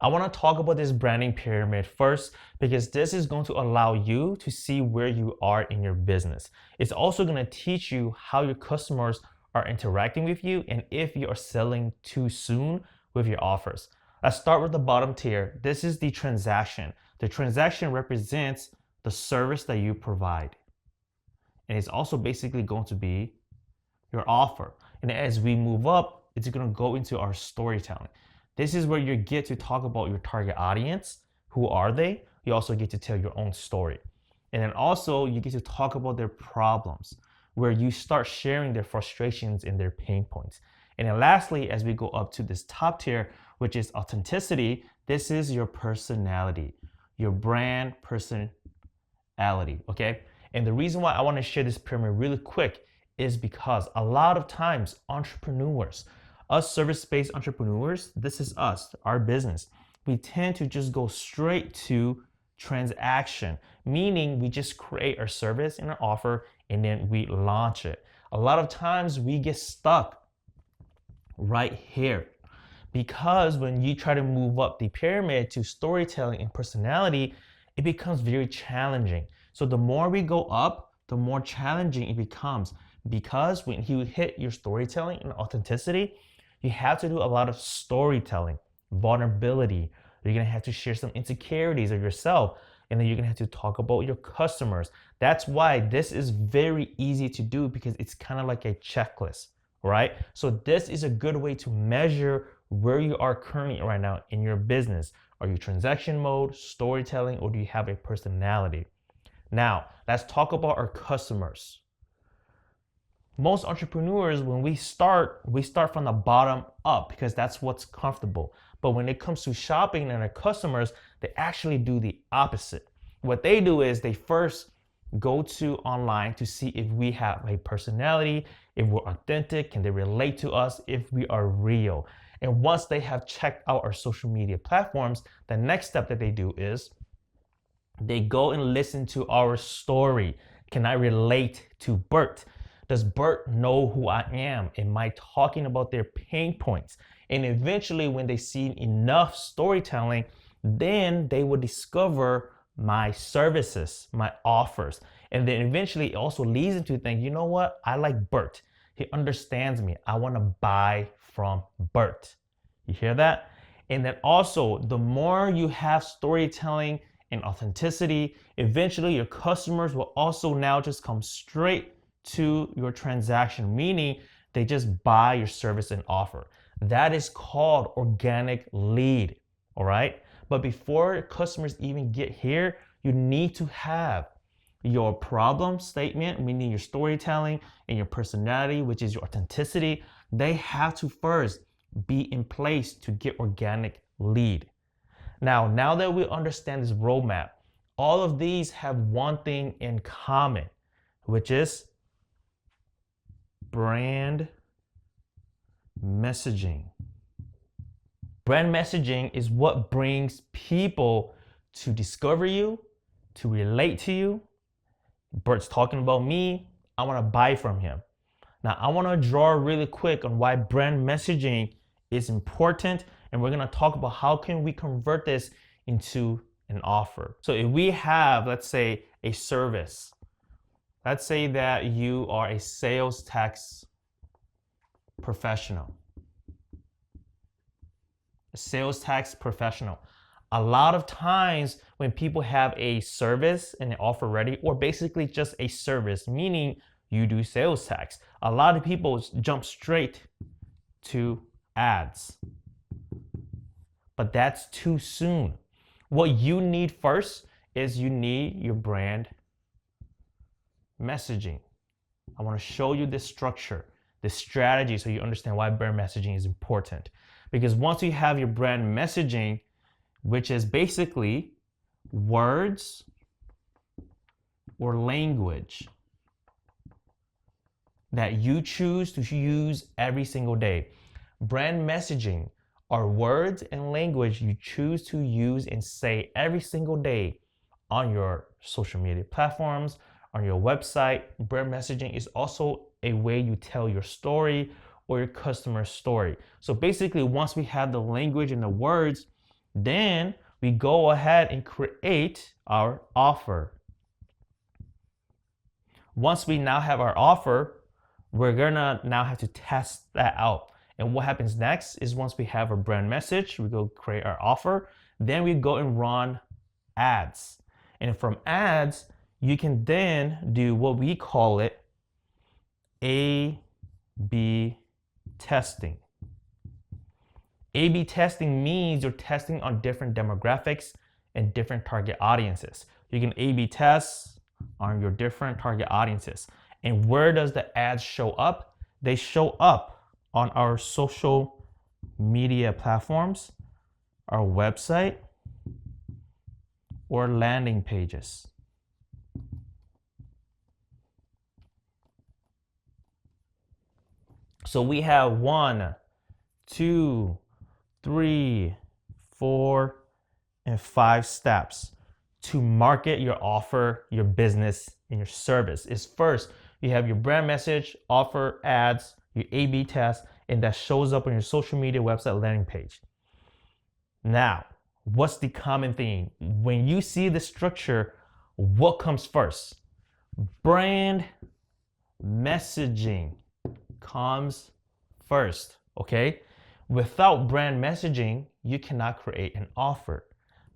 I want to talk about this branding pyramid first because this is going to allow you to see where you are in your business. It's also going to teach you how your customers are interacting with you and if you are selling too soon with your offers. Let's start with the bottom tier. This is the transaction. The transaction represents the service that you provide. And it's also basically going to be your offer. And as we move up, it's going to go into our storytelling. This is where you get to talk about your target audience. Who are they? You also get to tell your own story. And then also you get to talk about their problems, where you start sharing their frustrations and their pain points. And then lastly, as we go up to this top tier, which is authenticity, this is your personality, your brand personality, okay? And the reason why I want to share this pyramid really quick is because a lot of times entrepreneurs, us service-based entrepreneurs, this is us, our business, we tend to just go straight to transaction, meaning we just create our service and our offer and then we launch it. A lot of times we get stuck right here because when you try to move up the pyramid to storytelling and personality, it becomes very challenging. So the more we go up, the more challenging it becomes because when you hit your storytelling and authenticity, you have to do a lot of storytelling, vulnerability. You're gonna have to share some insecurities of yourself, and then you're gonna have to talk about your customers. That's why this is very easy to do because it's kind of like a checklist, right? So this is a good way to measure where you are currently right now in your business. Are you transaction mode, storytelling, or do you have a personality? Now, let's talk about our customers. Most entrepreneurs, when we start from the bottom up because that's what's comfortable. But when it comes to shopping and our customers, they actually do the opposite. What they do is they first go to online to see if we have a personality, if we're authentic, can they relate to us, if we are real. And once they have checked out our social media platforms, the next step that they do is they go and listen to our story. Can I relate to Bert? Does Bert know who I am? Am I talking about their pain points? And eventually, when they see enough storytelling, then they will discover my services, my offers. And then eventually it also leads them to think, you know what? I like Bert. He understands me. I want to buy from Bert. You hear that? And then also, the more you have storytelling and authenticity, eventually your customers will also now just come straight to your transaction, meaning they just buy your service and offer. That is called organic lead, all right? But before customers even get here, you need to have your problem statement, meaning your storytelling and your personality, which is your authenticity. They have to first be in place to get organic lead. Now that we understand this roadmap, all of these have one thing in common, which is brand messaging. Brand messaging is what brings people to discover you, to relate to you. Bert's talking about me. I want to buy from him. Now, I want to draw really quick on why brand messaging is important, and we're going to talk about how can we convert this into an offer. So if we have, let's say, a service, let's say that you are a sales tax professional. A sales tax professional. A lot of times when people have a service and an offer ready, or basically just a service, meaning you do sales tax, a lot of people jump straight to ads. But that's too soon. What you need first is you need your brand messaging. I want to show you this structure, this strategy, so you understand why brand messaging is important. Because once you have your brand messaging, which is basically words or language that you choose to use every single day. Brand messaging are words and language you choose to use and say every single day on your social media platforms, on your website. Brand messaging is also a way you tell your story or your customer story. So basically, once we have the language and the words, Then we go ahead and create our offer. Once we now have our offer, we're gonna now have to test that out. And what happens next is once we have our brand message, we go create our offer, then we go and run ads. And from ads, you can then do what we call it A/B testing. A/B testing means you're testing on different demographics and different target audiences. You can A/B test on your different target audiences. And where does the ads show up? They show up on our social media platforms, our website, or landing pages. So we have 1, 2, 3, 4, and 5 steps to market your offer, your business, and your service. Is first, you have your brand message, offer, ads, your A/B test, and that shows up on your social media, website, landing page. Now, what's the common theme? When you see the structure, what comes first? Brand messaging comes first, okay? Without brand messaging, you cannot create an offer.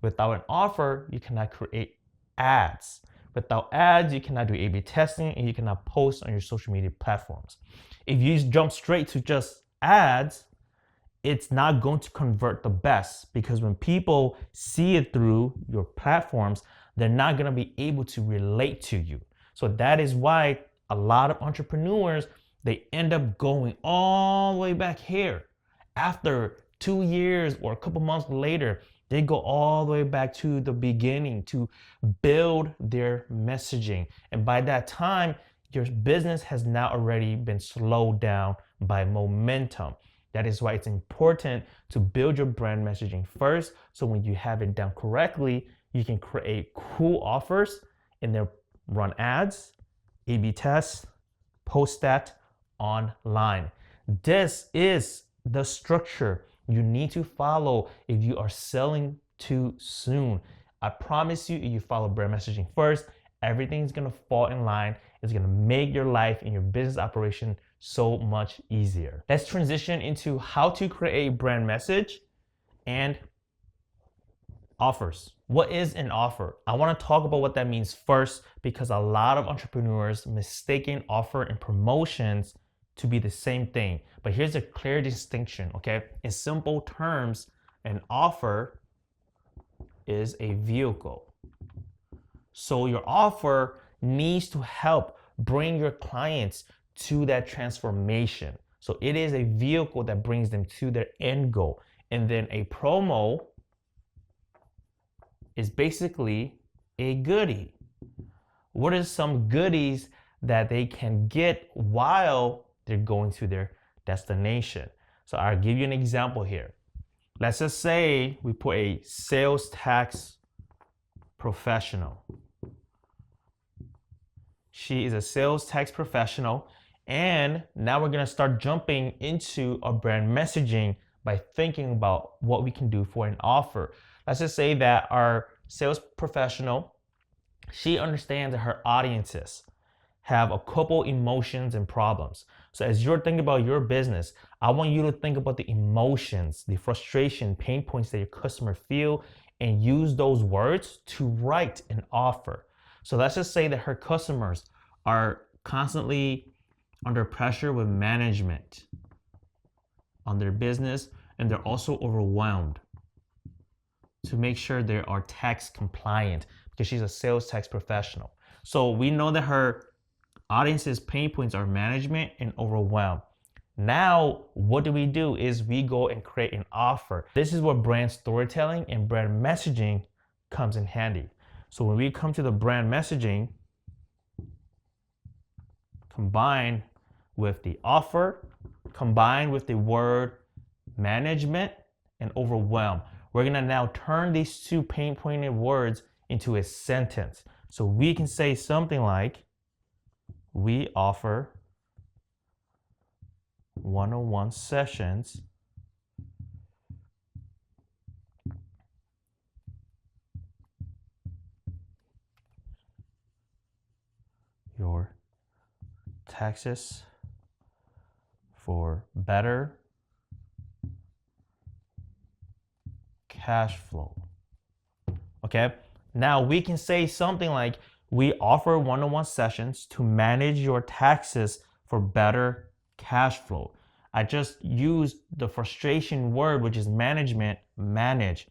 Without an offer, you cannot create ads. Without ads, you cannot do A/B testing and you cannot post on your social media platforms. If you jump straight to just ads, it's not going to convert the best, because when people see it through your platforms, they're not going to be able to relate to you. So that is why a lot of entrepreneurs, they end up going all the way back here. After 2 years or a couple months later, they go all the way back to the beginning to build their messaging. And by that time, your business has now already been slowed down by momentum. That is why it's important to build your brand messaging first. So when you have it done correctly, you can create cool offers and then run ads, A/B tests, post that online. This is the structure you need to follow if you are selling too soon. I promise you, if you follow brand messaging first, everything's gonna fall in line. It's gonna make your life and your business operation so much easier. Let's transition into how to create a brand message and offers. What is an offer? I want to talk about what that means first, because a lot of entrepreneurs mistaken offer and promotions to be the same thing. But here's a clear distinction, okay? In simple terms, an offer is a vehicle. So your offer needs to help bring your clients to that transformation. So it is a vehicle that brings them to their end goal. And then a promo is basically a goodie. What are some goodies that they can get while they're going to their destination? So I'll give you an example here. Let's just say we put a sales tax professional. She is a sales tax professional. And now we're going to start jumping into our brand messaging by thinking about what we can do for an offer. Let's just say that our sales professional, she understands that her audiences have a couple emotions and problems. So as you're thinking about your business, I want you to think about the emotions, the frustration, pain points that your customer feel, and use those words to write an offer. So let's just say that her customers are constantly under pressure with management on their business, and they're also overwhelmed to make sure they are tax compliant, because she's a sales tax professional. So we know that her audience's pain points are management and overwhelm. Now, what do? Is we go and create an offer. This is where brand storytelling and brand messaging comes in handy. So when we come to the brand messaging, combined with the offer, combined with the word management and overwhelm, we're gonna now turn these two pain pointed words into a sentence. So we can say something like, we offer one-on-one sessions taxes for better cash flow. Okay, now we can say something like, we offer one-on-one sessions to manage your taxes for better cash flow. I just used the frustration word, which is management, manage,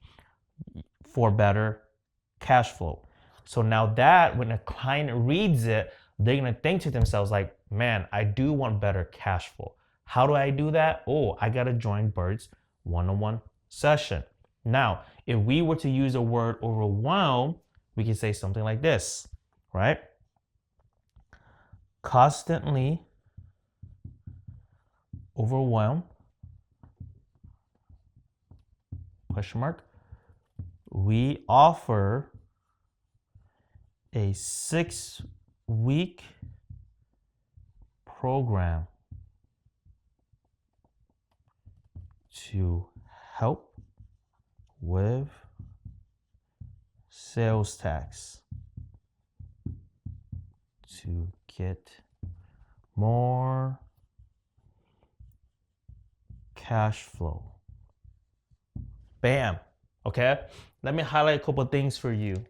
for better cash flow. So now that when a client reads it, they're gonna think to themselves like, man, I do want better cash flow. How do I do that? Oh, I gotta join Bert's one-on-one session. Now, if we were to use the word overwhelm, we can say something like this, right? Constantly overwhelmed, question mark. We offer a 6-week program to help with sales tax to get more cash flow. Bam. Okay, let me highlight a couple of things for you.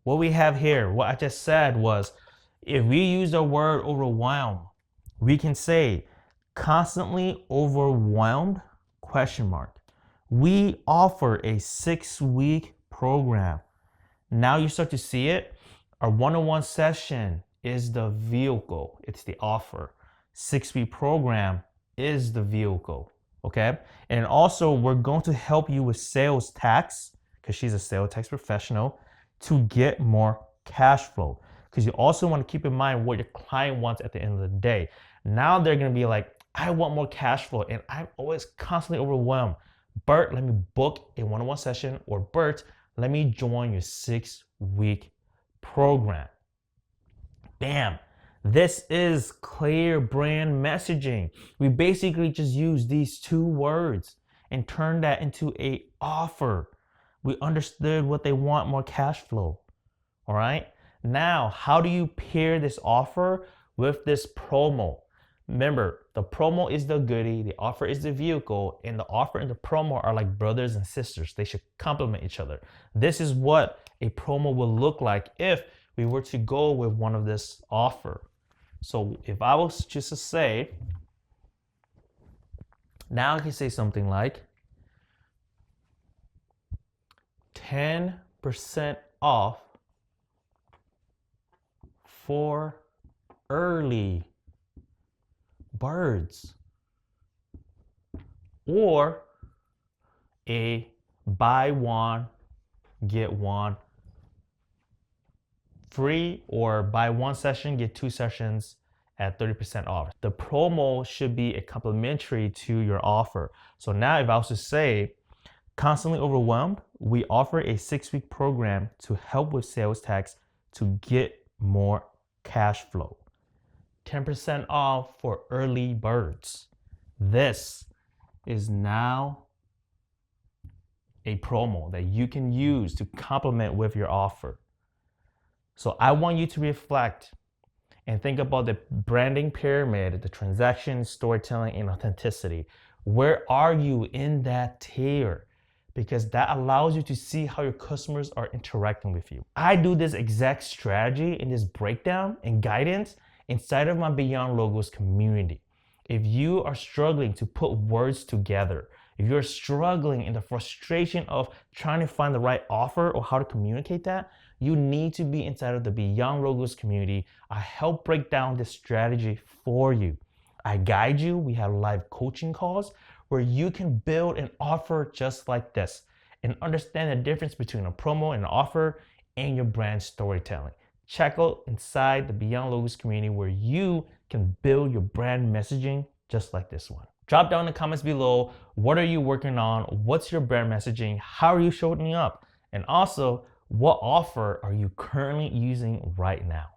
What we have here, what I just said was, if we use the word overwhelmed, we can say constantly overwhelmed, question mark. We offer a 6-week program. Now you start to see it. Our one-on-one session is the vehicle. It's the offer. 6-week program is the vehicle. Okay. And also we're going to help you with sales tax, because she's a sales tax professional, to get more cash flow. Because you also want to keep in mind what your client wants at the end of the day. Now they're going to be like, I want more cash flow and I'm always constantly overwhelmed. Bert, let me book a one-on-one session, or Bert, let me join your 6-week program. Bam. This is clear brand messaging. We basically just use these 2 words and turn that into an offer. We understood what they want, more cash flow. All right. Now, how do you pair this offer with this promo? Remember, the promo is the goodie, the offer is the vehicle, and the offer and the promo are like brothers and sisters. They should complement each other. This is what a promo will look like if we were to go with one of this offer. So if I was just to say, now I can say something like 10% off for early birds, or a buy one, get one free, or buy one session, get 2 sessions at 30% off. The promo should be a complementary to your offer. So now if I was to say, constantly overwhelmed, we offer a 6-week program to help with sales tax to get more cash flow. 10% off for early birds. This is now a promo that you can use to complement with your offer. So I want you to reflect and think about the branding pyramid, the transaction, storytelling, and authenticity. Where are you in that tier? Because that allows you to see how your customers are interacting with you. I do this exact strategy in this breakdown and guidance inside of my Beyond Logos community. If you are struggling to put words together, if you're struggling in the frustration of trying to find the right offer or how to communicate that, you need to be inside of the Beyond Logos community. I help break down this strategy for you. I guide you. We have live coaching calls where you can build an offer just like this and understand the difference between a promo and an offer and your brand storytelling. Check out inside the Beyond Logos community where you can build your brand messaging just like this one. Drop down in the comments below, what are you working on? What's your brand messaging? How are you showing up? And also, what offer are you currently using right now?